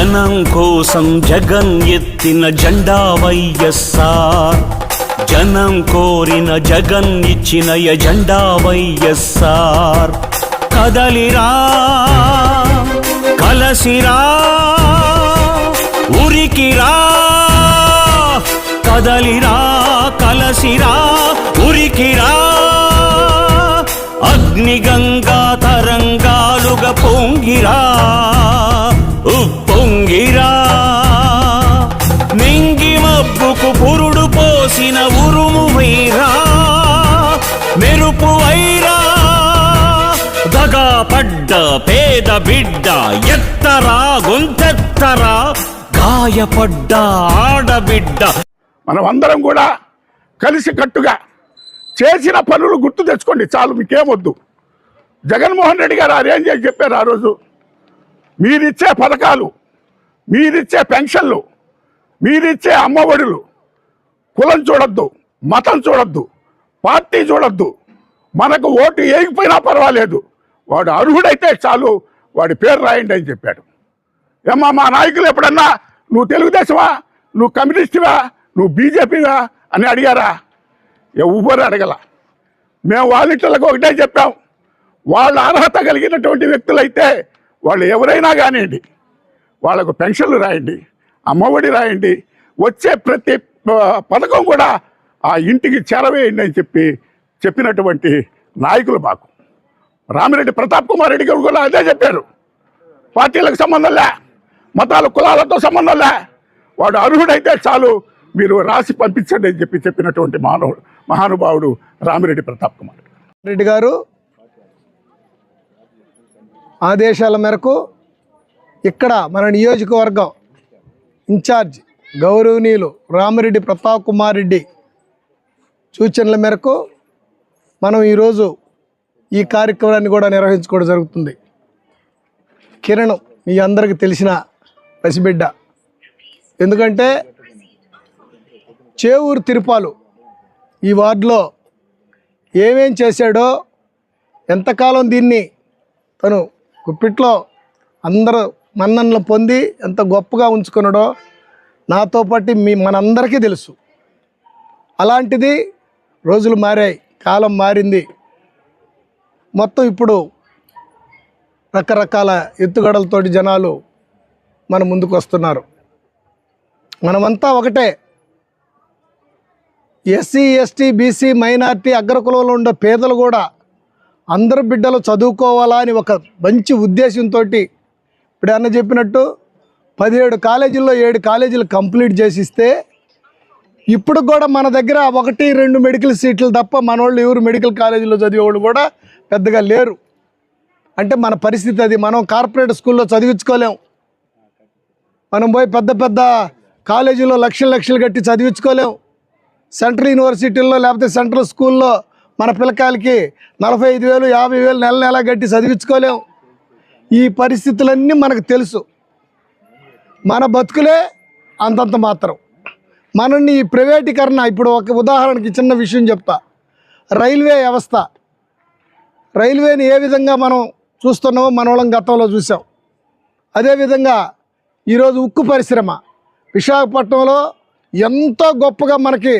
జనం కోసం జగన్ ఎత్తిన జెండా వైఎస్ఆర్, జనం కోరిన జగన్ ఇచ్చిన ఎజెండా వైఎస్ఆర్. కదలిరా కలసిరా ఉరికిరా, కదలిరా కలసిరా ఉరికిరా, అగ్నిగంగా తరంగాలుగా పొంగిరా ఉప్పొంగిరా. నింగి మబ్బుకు పురుడు పోసిన ఉరుము వైరా, మెరుపు వైరా, దగా పడ్డ పేద బిడ్డ ఎత్తరా గొంతెత్తరా, గాయపడ్డ ఆడబిడ్డ. మనమందరం కూడా కలిసి కట్టుగా చేసిన పనులు గుర్తు తెచ్చుకోండి చాలు, మీకేమొద్దు. జగన్మోహన్ రెడ్డి గారు అరేంజ్ చేసి చెప్పారు ఆ రోజు, మీరిచ్చే పథకాలు, మీరిచ్చే పెన్షన్లు, మీరిచ్చే అమ్మఒడులు కులం చూడొద్దు, మతం చూడొద్దు, పార్టీ చూడొద్దు, మనకు ఓటు వేయకపోయినా పర్వాలేదు, వాడు అర్హుడైతే చాలు, వాడి పేరు రాయండి అని చెప్పాడు. ఏమ్మా మా నాయకులు ఎప్పుడన్నా నువ్వు తెలుగుదేశమా, నువ్వు కమ్యూనిస్టువా, నువ్వు బీజేపీవా అని అడిగారా? ఎవ్వరు అడగల. మేము వాళ్ళింట్లకు ఒకటే చెప్పాం, వాళ్ళ అర్హత కలిగినటువంటి వ్యక్తులైతే వాళ్ళు ఎవరైనా కానివ్వండి, వాళ్ళకు పెన్షన్లు రాయండి, అమ్మఒడి రాయండి, వచ్చే ప్రతి పథకం కూడా ఆ ఇంటికి చేరవేయండి అని చెప్పినటువంటి నాయకులు మాకు. రామిరెడ్డి ప్రతాప్ కుమార్ రెడ్డి గారు కూడా అదే చెప్పారు. పార్టీలకు సంబంధం లే, మతాల కులాలతో సంబంధం లే, వాడు అర్హుడైతే చాలు, మీరు రాసి పంపించండి అని చెప్పినటువంటి మహానుభావుడు రామిరెడ్డి ప్రతాప్ కుమార్ రెడ్డి గారు ఆదేశాల మేరకు ఇక్కడ మన నియోజకవర్గం ఇన్ఛార్జ్ గౌరవనీయులు రామిరెడ్డి ప్రతాప్ కుమార్ రెడ్డి సూచనల మేరకు మనం ఈరోజు ఈ కార్యక్రమాన్ని కూడా నిర్వహించుకోవడం జరుగుతుంది. కిరణ్ మీ అందరికీ తెలిసిన పసిబిడ్డ, ఎందుకంటే చేవూరు తిరుపాలు ఈ వార్డులో ఏమేం చేశాడో, ఎంతకాలం దీన్ని తను గుప్పిట్లో అందరూ మన్ననలు పొంది ఎంత గొప్పగా ఉంచుకున్నాడో నాతో పాటు మనందరికీ తెలుసు. అలాంటిది రోజులు మారాయి, కాలం మారింది, మొత్తం ఇప్పుడు రకరకాల ఎత్తుగడలతోటి జనాలు మన ముందుకు వస్తున్నారు. మనమంతా ఒకటే, ఎస్సీ ఎస్టీ బీసీ మైనార్టీ అగ్రకులంలో ఉండే పేదలు కూడా అందరు బిడ్డలు చదువుకోవాలా అని ఒక మంచి ఉద్దేశంతో ఇప్పుడు అన్న చెప్పినట్టు 17 కాలేజీల్లో 7 కాలేజీలు కంప్లీట్ చేసిస్తే ఇప్పుడు కూడా మన దగ్గర 1-2 మెడికల్ సీట్లు తప్ప మనోళ్ళు ఎవరు మెడికల్ కాలేజీలో చదివేవాళ్ళు కూడా పెద్దగా లేరు. అంటే మన పరిస్థితి అది. మనం కార్పొరేట్ స్కూల్లో చదివించుకోలేం, మనం పోయి పెద్ద పెద్ద కాలేజీలో లక్షలు కట్టి చదివించుకోలేం, సెంట్రల్ యూనివర్సిటీల్లో లేకపోతే సెంట్రల్ స్కూల్లో మన పిల్లకాయలకి 45,000 50,000 నెల కట్టి చదివించుకోలేం. ఈ పరిస్థితులన్నీ మనకు తెలుసు. మన బతుకులే అంతంత మాత్రం. మనల్ని ఈ ప్రైవేటీకరణ, ఇప్పుడు ఒక ఉదాహరణకి చిన్న విషయం చెప్తా. రైల్వే వ్యవస్థ, రైల్వేని ఏ విధంగా మనం చూస్తున్నామో మన వాళ్ళం గతంలో చూసాం. అదేవిధంగా ఈరోజు ఉక్కు పరిశ్రమ విశాఖపట్నంలో ఎంతో గొప్పగా మనకి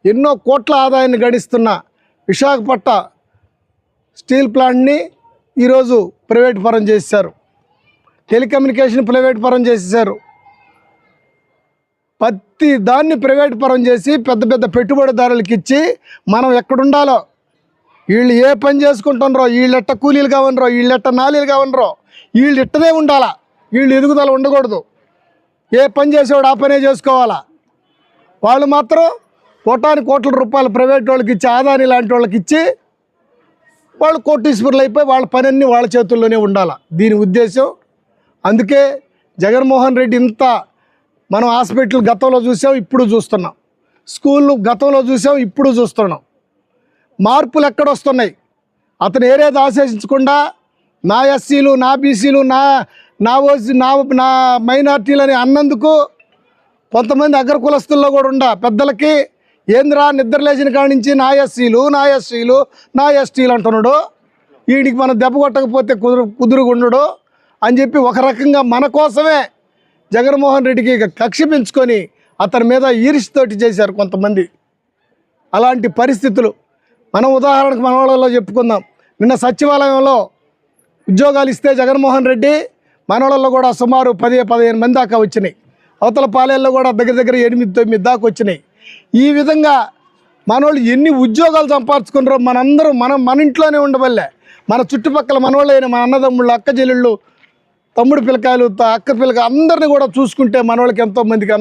ఎన్నో కోట్ల ఆదాయాన్ని గడిస్తున్న విశాఖపట్నం స్టీల్ ప్లాంట్ని ఈరోజు ప్రైవేట్ పరం చేశారు. టెలికమ్యూనికేషన్ ప్రైవేట్ పరం చేసేసారు. ప్రతి దాన్ని ప్రైవేట్ పరం చేసి పెద్ద పెద్ద పెట్టుబడిదారులకి ఇచ్చి మనం ఎక్కడుండాలో, వీళ్ళు ఏ పని చేసుకుంటున్నారో, వీళ్ళు ఎట్ట కూలీలు కావనరో, వీళ్ళు ఎట్ట నాలీలు కావనరో, వీళ్ళు ఇట్టదే ఉండాలా, వీళ్ళు ఎదుగుదల ఉండకూడదు, ఏ పని చేసేవాడు ఆ పనే చేసుకోవాలా. వాళ్ళు మాత్రం కోట్ల రూపాయలు ప్రైవేట్ వాళ్ళకి ఇచ్చి, ఆదాని లాంటి వాళ్ళకి ఇచ్చి వాళ్ళు కోటీశ్వరులు అయిపోయి వాళ్ళ పని అన్నీ వాళ్ళ చేతుల్లోనే ఉండాలి. దీని ఉద్దేశం. అందుకే జగన్మోహన్ రెడ్డి ఇంత, మనం హాస్పిటల్ గతంలో చూసాం, ఇప్పుడు చూస్తున్నాం, స్కూళ్ళు గతంలో చూసాం, ఇప్పుడు చూస్తున్నాం. మార్పులు ఎక్కడొస్తున్నాయి? అతను ఏరేది ఆశించకుండా నా ఎస్సీలు, నా బీసీలు, నా ఓసీ, నా మైనార్టీలని అన్నందుకు కొంతమంది అగ్రకులస్తుల్లో కూడా పెద్దలకి ఏంద్రా నిద్రలేచిన కాడి నుంచి నా ఎస్సీలు నా ఎస్టీలు అంటున్నాడు, వీడికి మనం దెబ్బ కొట్టకపోతే కుదురుగుండడు అని చెప్పి ఒక రకంగా మన కోసమే జగన్మోహన్ రెడ్డికి ఇక కక్ష పెంచుకొని అతని మీద ఈర్ష్యతోటి చేశారు కొంతమంది. అలాంటి పరిస్థితులు మనం ఉదాహరణకు మన వాళ్ళలో చెప్పుకుందాం. నిన్న సచివాలయంలో ఉద్యోగాలు ఇస్తే జగన్మోహన్ రెడ్డి మన వాళ్ళలో కూడా సుమారు 10-15 మంది దాకా వచ్చినాయి. అవతల పాలెల్లో కూడా దగ్గర 8-9 దాకా వచ్చినాయి. ఈ విధంగా మనోళ్ళు ఎన్ని ఉద్యోగాలు సంపాదించుకున్నారో మనందరం మన ఇంట్లోనే ఉండవల్లే మన చుట్టుపక్కల మనోళ్ళైన మన అన్నదమ్ముళ్ళు, అక్క చెల్లెళ్ళు, తమ్ముడు పిల్లకాయలు, అక్క పిల్లకాయలు అందరినీ కూడా చూసుకుంటే మనోళ్ళకి ఎంతోమందికి